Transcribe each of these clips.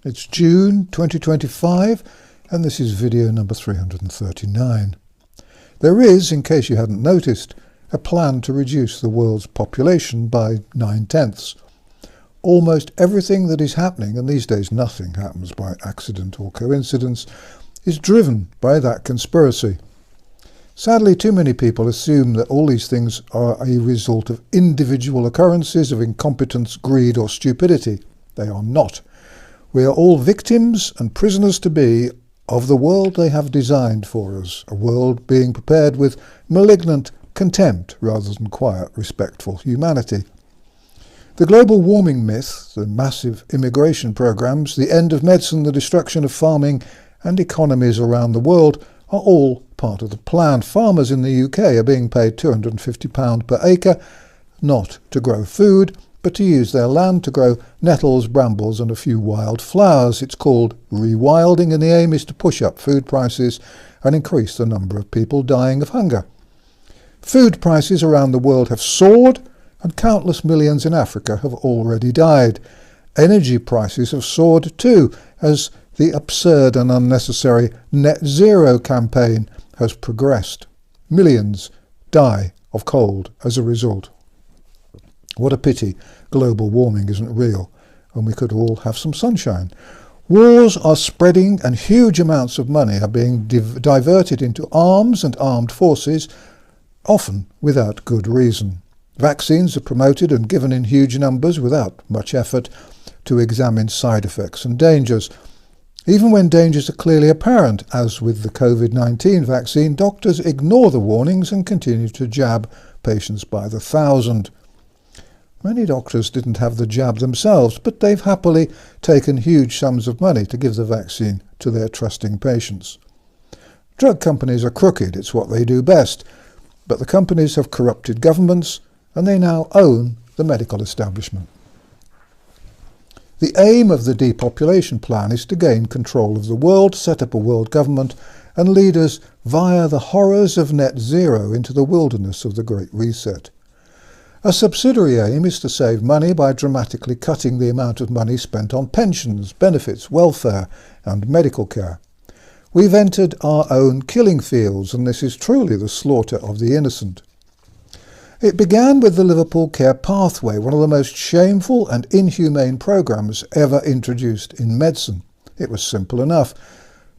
It's June 2025 and this is video number 339. There is, in case you hadn't noticed, a plan to reduce the world's population by 9/10. Almost everything that is happening, and these days nothing happens by accident or coincidence, is driven by that conspiracy. Sadly, too many people assume that all these things are a result of individual occurrences of incompetence, greed or stupidity. They are not. We are all victims and prisoners to be of the world they have designed for us, a world being prepared with malignant contempt rather than quiet, respectful humanity. The global warming myth, the massive immigration programs, the end of medicine, the destruction of farming and economies around the world are all part of the plan. Farmers in the UK are being paid £250 per acre, not to grow food, but to use their land to grow nettles, brambles and a few wild flowers. It's called rewilding, and the aim is to push up food prices and increase the number of people dying of hunger. Food prices around the world have soared, and countless millions in Africa have already died. Energy prices have soared too, as the absurd and unnecessary net zero campaign has progressed. Millions die of cold as a result. What a pity global warming isn't real, and we could all have some sunshine. Wars are spreading and huge amounts of money are being diverted into arms and armed forces, often without good reason. Vaccines are promoted and given in huge numbers without much effort to examine side effects and dangers. Even when dangers are clearly apparent, as with the COVID-19 vaccine, doctors ignore the warnings and continue to jab patients by the thousand. Many doctors didn't have the jab themselves, but they've happily taken huge sums of money to give the vaccine to their trusting patients. Drug companies are crooked, it's what they do best, but the companies have corrupted governments and they now own the medical establishment. The aim of the Depopulation plan is to gain control of the world, set up a world government and lead us via the horrors of net zero into the wilderness of the Great Reset. A subsidiary aim is to save money by dramatically cutting the amount of money spent on pensions, benefits, welfare and medical care. We've entered our own killing fields, and this is truly the slaughter of the innocent. It began with the Liverpool Care Pathway, one of the most shameful and inhumane programs ever introduced in medicine. It was simple enough.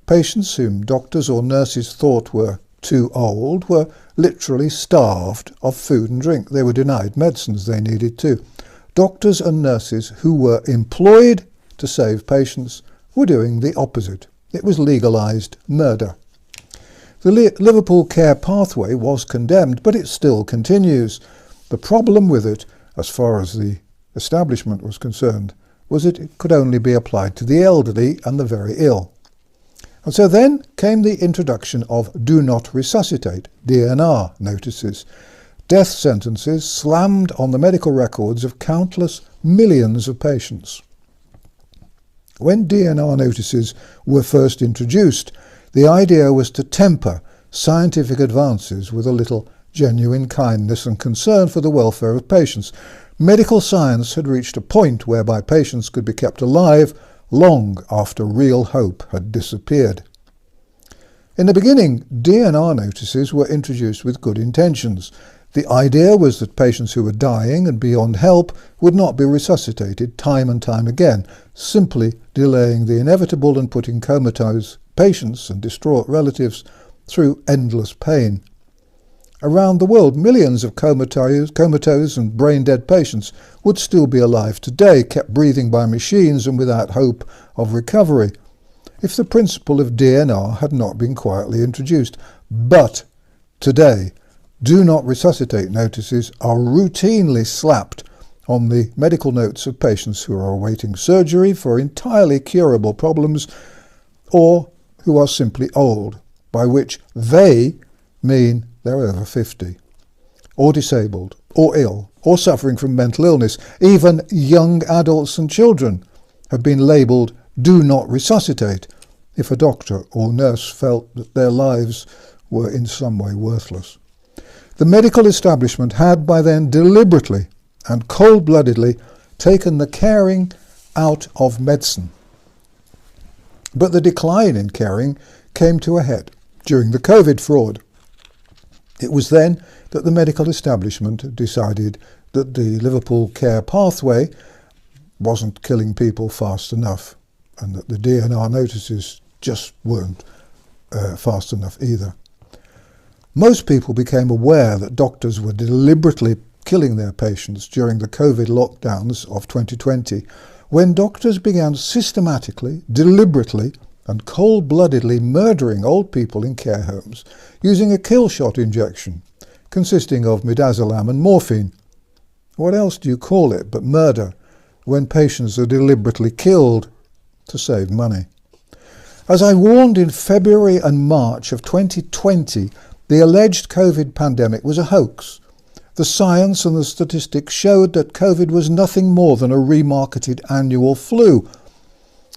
Patients whom doctors or nurses thought were too old were literally starved of food and drink. They were denied medicines they needed too. Doctors and nurses who were employed to save patients were doing the opposite. It was legalised murder. The Liverpool Care Pathway was condemned, but it still continues. The problem with it, as far as the establishment was concerned, was that it could only be applied to the elderly and the very ill. And so then came the introduction of Do Not Resuscitate, DNR notices, death sentences slammed on the medical records of countless millions of patients. When DNR notices were first introduced, the idea was to temper scientific advances with a little genuine kindness and concern for the welfare of patients. Medical science had reached a point whereby patients could be kept alive long after real hope had disappeared. In the beginning, DNR notices were introduced with good intentions. The idea was that patients who were dying and beyond help would not be resuscitated time and time again, simply delaying the inevitable and putting comatose patients and distraught relatives through endless pain. Around the world, millions of comatose and brain-dead patients would still be alive today, kept breathing by machines and without hope of recovery, if the principle of DNR had not been quietly introduced. But today, Do Not Resuscitate notices are routinely slapped on the medical notes of patients who are awaiting surgery for entirely curable problems or who are simply old, by which they mean they're over 50, or disabled, or ill, or suffering from mental illness. Even young adults and children have been labelled Do Not Resuscitate if a doctor or nurse felt that their lives were in some way worthless. The medical establishment had by then deliberately and cold-bloodedly taken the caring out of medicine. But the decline in caring came to a head during the COVID fraud. It was then that the medical establishment decided that the Liverpool care pathway wasn't killing people fast enough, and that the DNR notices just weren't fast enough either. Most people became aware that doctors were deliberately killing their patients during the COVID lockdowns of 2020, when doctors began systematically, deliberately and cold-bloodedly murdering old people in care homes using a kill shot injection consisting of midazolam and morphine. What else do you call it but murder when patients are deliberately killed to save money? As I warned in February and March of 2020, the alleged COVID pandemic was a hoax. The science and the statistics showed that COVID was nothing more than a remarketed annual flu.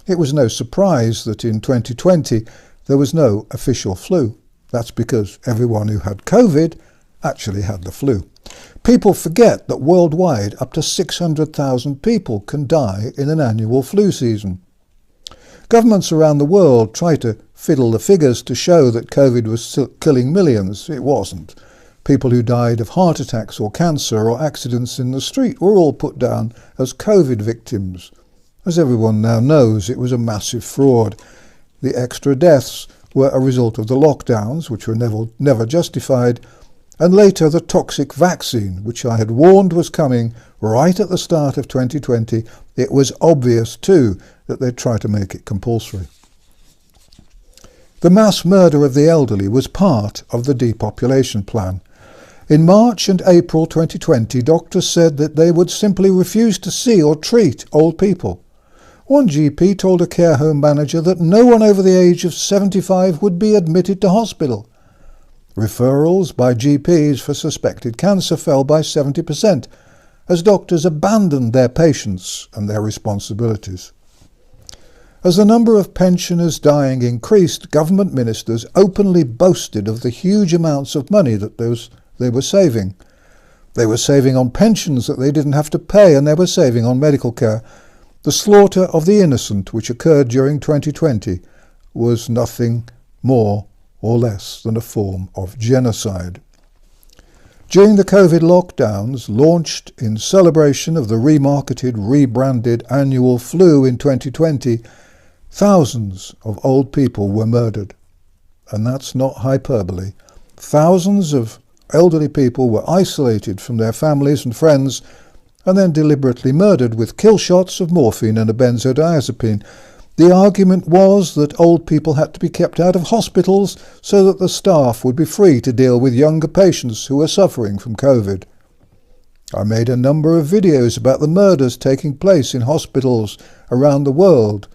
It was no surprise that in 2020 there was no official flu. That's because everyone who had COVID actually had the flu. People forget that worldwide up to 600,000 people can die in an annual flu season. Governments around the world try to fiddle the figures to show that COVID was killing millions. It wasn't. People who died of heart attacks or cancer or accidents in the street were all put down as COVID victims. As everyone now knows, it was a massive fraud. The extra deaths were a result of the lockdowns, which were never justified, and later the toxic vaccine, which I had warned was coming right at the start of 2020. It was obvious too that they'd try to make it compulsory. The mass murder of the elderly was part of the depopulation plan. In March and April 2020, doctors said that they would simply refuse to see or treat old people. One GP told a care home manager that no one over the age of 75 would be admitted to hospital. Referrals by GPs for suspected cancer fell by 70%, as doctors abandoned their patients and their responsibilities. As the number of pensioners dying increased, government ministers openly boasted of the huge amounts of money that they were saving. They were saving on pensions that they didn't have to pay, and they were saving on medical care. The slaughter of the innocent, which occurred during 2020, was nothing more or less than a form of genocide. During the COVID lockdowns, launched in celebration of the remarketed, rebranded annual flu in 2020, thousands of old people were murdered. And that's not hyperbole. Thousands of elderly people were isolated from their families and friends and then deliberately murdered with kill shots of morphine and a benzodiazepine. The argument was that old people had to be kept out of hospitals so that the staff would be free to deal with younger patients who were suffering from COVID. I made a number of videos about the murders taking place in hospitals around the world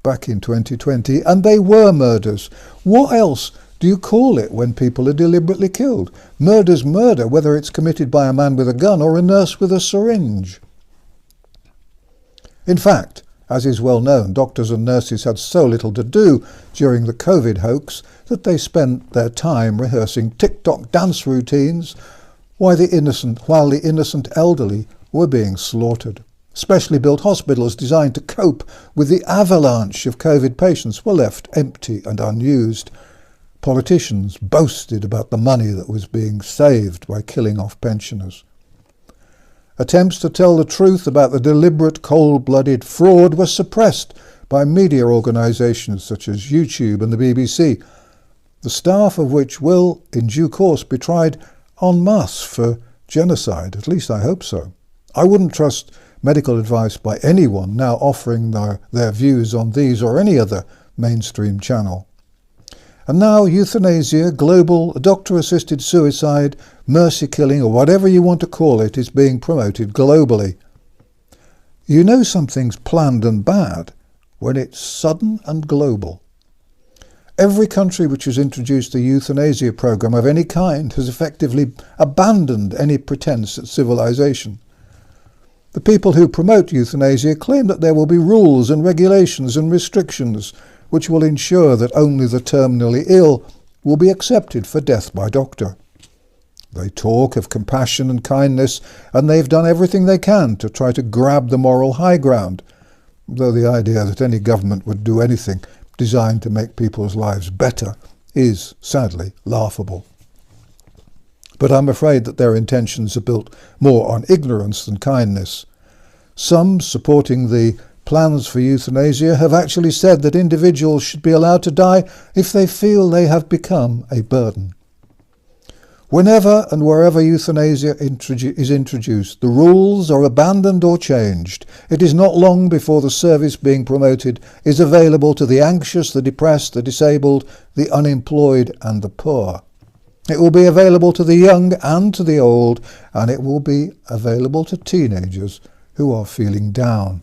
back in 2020, and they were murders. What else do you call it when people are deliberately killed? Murder's murder, whether it's committed by a man with a gun or a nurse with a syringe. In fact, as is well known, doctors and nurses had so little to do during the COVID hoax that they spent their time rehearsing TikTok dance routines while the innocent elderly were being slaughtered. Specially built hospitals designed to cope with the avalanche of COVID patients were left empty and unused. Politicians boasted about the money that was being saved by killing off pensioners. Attempts to tell the truth about the deliberate cold-blooded fraud were suppressed by media organisations such as YouTube and the BBC, the staff of which will, in due course, be tried en masse for genocide. At least I hope so. I wouldn't trust medical advice by anyone now offering their views on these or any other mainstream channel. And now euthanasia, global, doctor-assisted suicide, mercy killing, or whatever you want to call it, is being promoted globally. You know something's planned and bad when it's sudden and global. Every country which has introduced a euthanasia program of any kind has effectively abandoned any pretense at civilization. The people who promote euthanasia claim that there will be rules and regulations and restrictions which will ensure that only the terminally ill will be accepted for death by doctor. They talk of compassion and kindness, and they've done everything they can to try to grab the moral high ground, though the idea that any government would do anything designed to make people's lives better is, sadly, laughable. But I'm afraid that their intentions are built more on ignorance than kindness. Some supporting the plans for euthanasia have actually said that individuals should be allowed to die if they feel they have become a burden. Whenever and wherever euthanasia is introduced, the rules are abandoned or changed. It is not long before the service being promoted is available to the anxious, the depressed, the disabled, the unemployed and the poor. It will be available to the young and to the old, and it will be available to teenagers who are feeling down.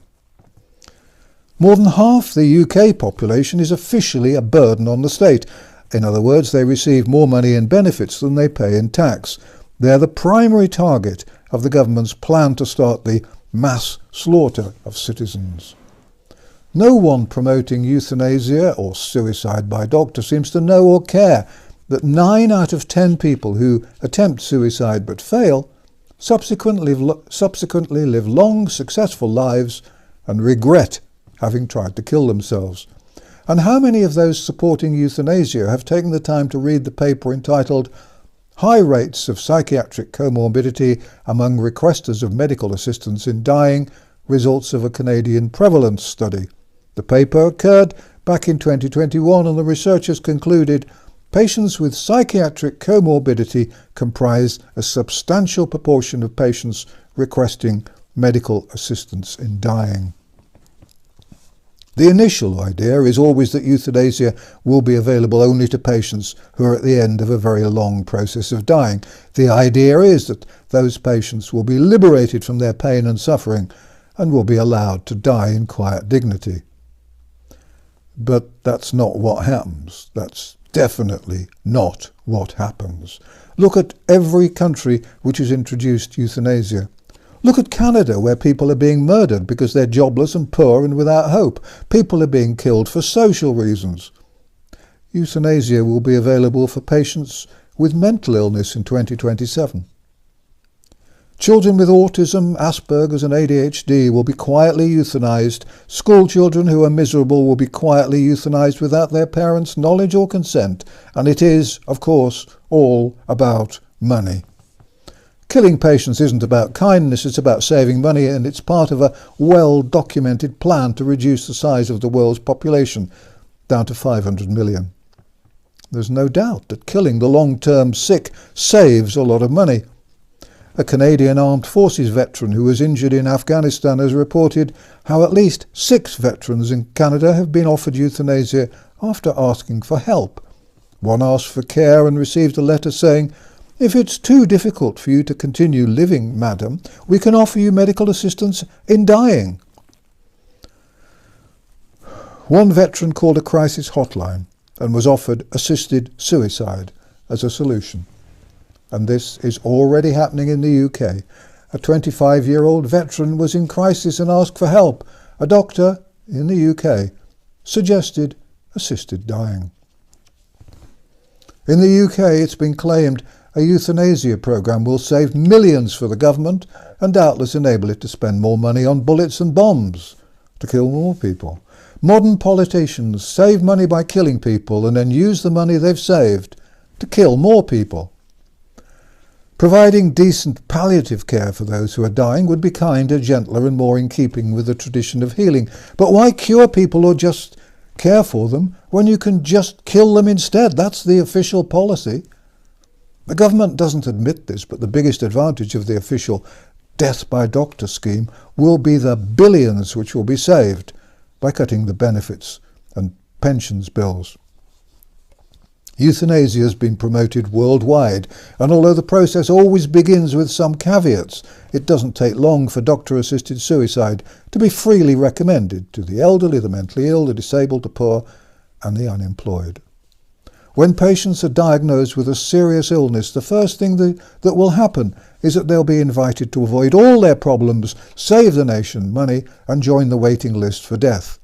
More than half the UK population is officially a burden on the state. In other words, they receive more money in benefits than they pay in tax. They're the primary target of the government's plan to start the mass slaughter of citizens. No one promoting euthanasia or suicide by doctor seems to know or care that 9 out of 10 people who attempt suicide but fail subsequently live long, successful lives and regret having tried to kill themselves. And how many of those supporting euthanasia have taken the time to read the paper entitled "High Rates of Psychiatric Comorbidity Among Requesters of Medical Assistance in Dying, Results of a Canadian Prevalence Study"? The paper occurred back in 2021 and the researchers concluded patients with psychiatric comorbidity comprise a substantial proportion of patients requesting medical assistance in dying. The initial idea is always that euthanasia will be available only to patients who are at the end of a very long process of dying. The idea is that those patients will be liberated from their pain and suffering and will be allowed to die in quiet dignity. But that's not what happens. That's definitely not what happens. Look at every country which has introduced euthanasia. Look at Canada, where people are being murdered because they're jobless and poor and without hope. People are being killed for social reasons. Euthanasia will be available for patients with mental illness in 2027. Children with autism, Asperger's and ADHD will be quietly euthanized. School children who are miserable will be quietly euthanized without their parents' knowledge or consent. And it is, of course, all about money. Killing patients isn't about kindness, it's about saving money, and it's part of a well-documented plan to reduce the size of the world's population down to 500 million. There's no doubt that killing the long-term sick saves a lot of money. A Canadian Armed Forces veteran who was injured in Afghanistan has reported how at least 6 veterans in Canada have been offered euthanasia after asking for help. One asked for care and received a letter saying, "If it's too difficult for you to continue living, madam, we can offer you medical assistance in dying." One veteran called a crisis hotline and was offered assisted suicide as a solution. And this is already happening in the UK. A 25-year-old veteran was in crisis and asked for help. A doctor in the UK suggested assisted dying. In the UK, it's been claimed a euthanasia programme will save millions for the government and doubtless enable it to spend more money on bullets and bombs to kill more people. Modern politicians save money by killing people and then use the money they've saved to kill more people. Providing decent palliative care for those who are dying would be kinder, gentler and more in keeping with the tradition of healing. But why cure people or just care for them when you can just kill them instead? That's the official policy. The government doesn't admit this, but the biggest advantage of the official death by doctor scheme will be the billions which will be saved by cutting the benefits and pensions bills. Euthanasia has been promoted worldwide, and although the process always begins with some caveats, it doesn't take long for doctor-assisted suicide to be freely recommended to the elderly, the mentally ill, the disabled, the poor and the unemployed. When patients are diagnosed with a serious illness, the first thing that will happen is that they'll be invited to avoid all their problems, save the nation money and join the waiting list for death.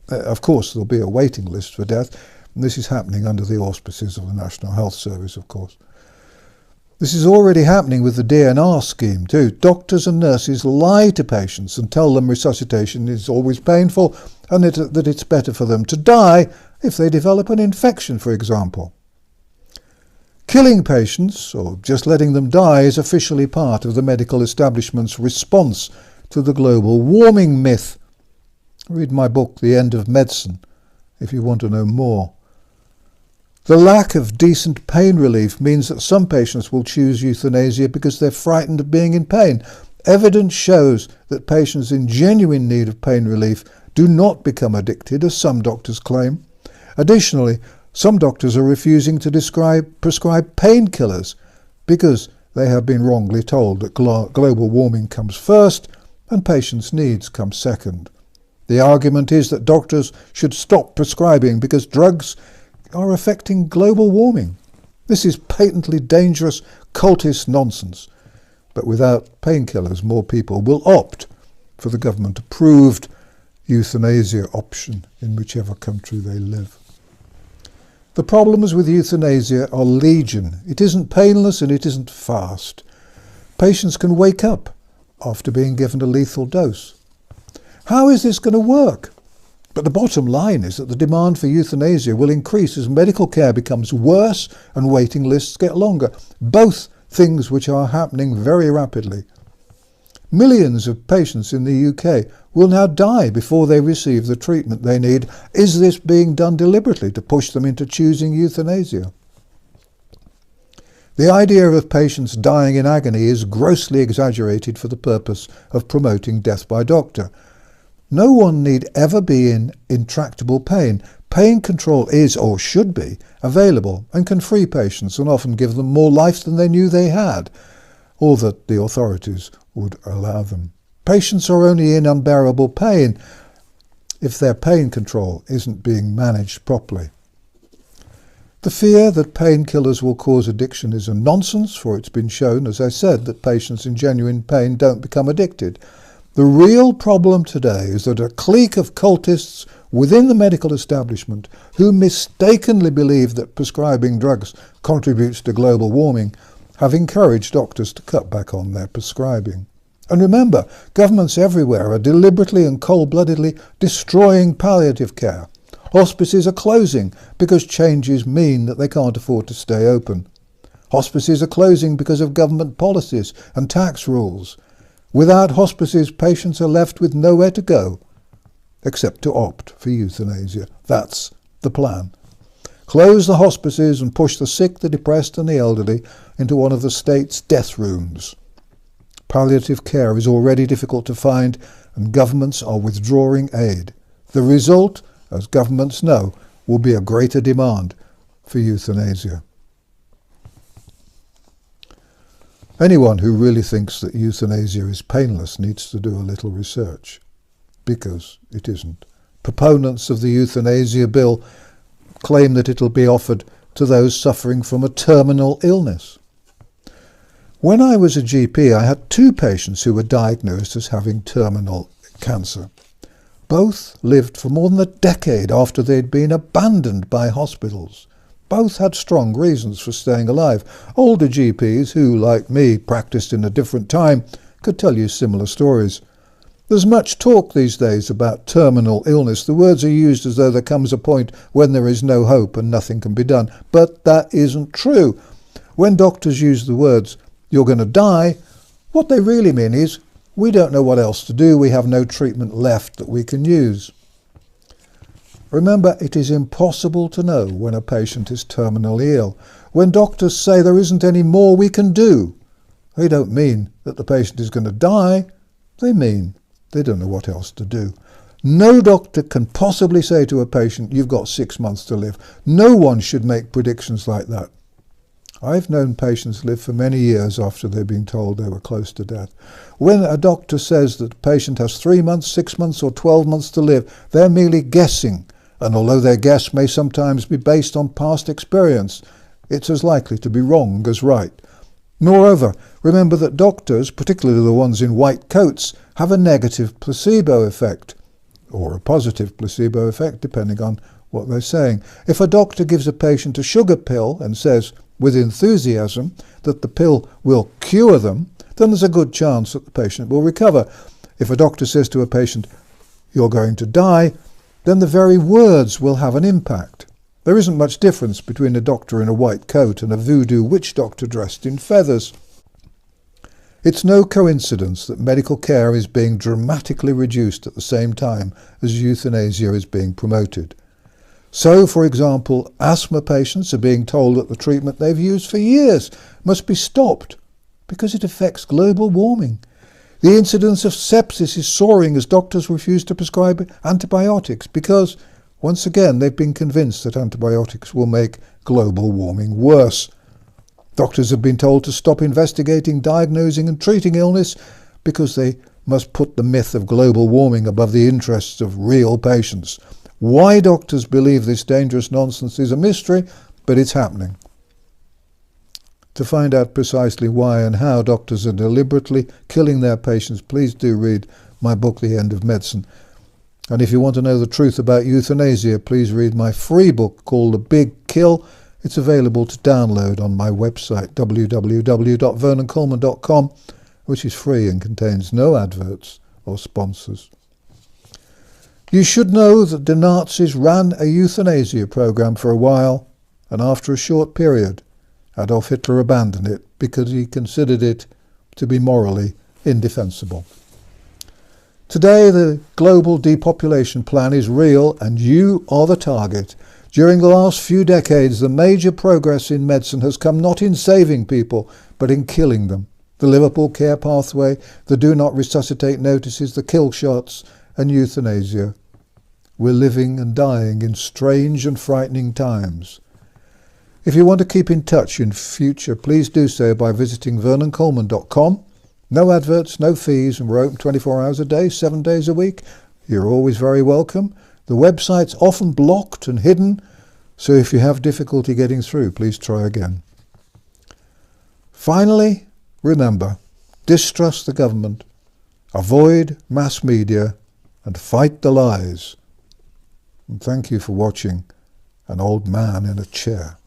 Of course, there'll be a waiting list for death. And this is happening under the auspices of the National Health Service, of course. This is already happening with the DNR scheme too. Doctors and nurses lie to patients and tell them resuscitation is always painful and that it's better for them to die if they develop an infection, for example. Killing patients, or just letting them die, is officially part of the medical establishment's response to the global warming myth. Read my book, The End of Medicine, if you want to know more. The lack of decent pain relief means that some patients will choose euthanasia because they're frightened of being in pain. Evidence shows that patients in genuine need of pain relief do not become addicted, as some doctors claim. Additionally, some doctors are refusing to prescribe painkillers because they have been wrongly told that global warming comes first and patients' needs come second. The argument is that doctors should stop prescribing because drugs are affecting global warming. This is patently dangerous cultist nonsense. But without painkillers, more people will opt for the government-approved euthanasia option in whichever country they live. The problems with euthanasia are legion. It isn't painless and it isn't fast. Patients can wake up after being given a lethal dose. How is this going to work? But the bottom line is that the demand for euthanasia will increase as medical care becomes worse and waiting lists get longer, both things which are happening very rapidly. Millions of patients in the UK will now die before they receive the treatment they need. Is this being done deliberately to push them into choosing euthanasia? The idea of patients dying in agony is grossly exaggerated for the purpose of promoting death by doctor. No one need ever be in intractable pain. Pain control is, or should be, available and can free patients and often give them more life than they knew they had, or that the authorities would allow them. Patients are only in unbearable pain if their pain control isn't being managed properly. The fear that painkillers will cause addiction is a nonsense, for it's been shown, as I said, that patients in genuine pain don't become addicted. The real problem today is that a clique of cultists within the medical establishment who mistakenly believe that prescribing drugs contributes to global warming have encouraged doctors to cut back on their prescribing. And remember, governments everywhere are deliberately and cold-bloodedly destroying palliative care. Hospices are closing because changes mean that they can't afford to stay open. Hospices are closing because of government policies and tax rules. Without hospices, patients are left with nowhere to go except to opt for euthanasia. That's the plan. Close the hospices and push the sick, the depressed and the elderly into one of the state's death rooms. Palliative care is already difficult to find and governments are withdrawing aid. The result, as governments know, will be a greater demand for euthanasia. Anyone who really thinks that euthanasia is painless needs to do a little research, because it isn't. Proponents of the euthanasia bill claim that it'll be offered to those suffering from a terminal illness. When I was a GP, I had 2 patients who were diagnosed as having terminal cancer. Both lived for more than a decade after they'd been abandoned by hospitals. Both had strong reasons for staying alive. Older GPs who, like me, practiced in a different time, could tell you similar stories. There's much talk these days about terminal illness. The words are used as though there comes a point when there is no hope and nothing can be done. But that isn't true. When doctors use the words, "you're going to die," what they really mean is, we don't know what else to do, we have no treatment left that we can use. Remember, it is impossible to know when a patient is terminally ill. When doctors say there isn't any more we can do, they don't mean that the patient is going to die. They mean they don't know what else to do. No doctor can possibly say to a patient, "you've got 6 months to live." No one should make predictions like that. I've known patients live for many years after they've been told they were close to death. When a doctor says that a patient has 3 months, 6 months or 12 months to live, they're merely guessing. And although their guess may sometimes be based on past experience, it's as likely to be wrong as right. Moreover, remember that doctors, particularly the ones in white coats, have a negative placebo effect, or a positive placebo effect, depending on what they're saying. If a doctor gives a patient a sugar pill and says, with enthusiasm, that the pill will cure them, then there's a good chance that the patient will recover. If a doctor says to a patient, "you're going to die," then the very words will have an impact. There isn't much difference between a doctor in a white coat and a voodoo witch doctor dressed in feathers. It's no coincidence that medical care is being dramatically reduced at the same time as euthanasia is being promoted. So, for example, asthma patients are being told that the treatment they've used for years must be stopped because it affects global warming. The incidence of sepsis is soaring as doctors refuse to prescribe antibiotics because, once again, they've been convinced that antibiotics will make global warming worse. Doctors have been told to stop investigating, diagnosing and treating illness because they must put the myth of global warming above the interests of real patients. Why doctors believe this dangerous nonsense is a mystery, but it's happening. To find out precisely why and how doctors are deliberately killing their patients, please do read my book, The End of Medicine. And if you want to know the truth about euthanasia, please read my free book called The Big Kill. It's available to download on my website, www.vernoncoleman.com, which is free and contains no adverts or sponsors. You should know that the Nazis ran a euthanasia program for a while, and after a short period, Adolf Hitler abandoned it because he considered it to be morally indefensible. Today, the global depopulation plan is real, and you are the target. During the last few decades, the major progress in medicine has come not in saving people, but in killing them. The Liverpool Care Pathway, the Do Not Resuscitate notices, the kill shots, and euthanasia. We're living and dying in strange and frightening times. If you want to keep in touch in future, please do so by visiting vernoncoleman.com. No adverts, no fees, and we're open 24 hours a day, 7 days a week. You're always very welcome. The website's often blocked and hidden, so if you have difficulty getting through, please try again. Finally, remember, distrust the government, avoid mass media, and fight the lies. And thank you for watching An Old Man in a Chair.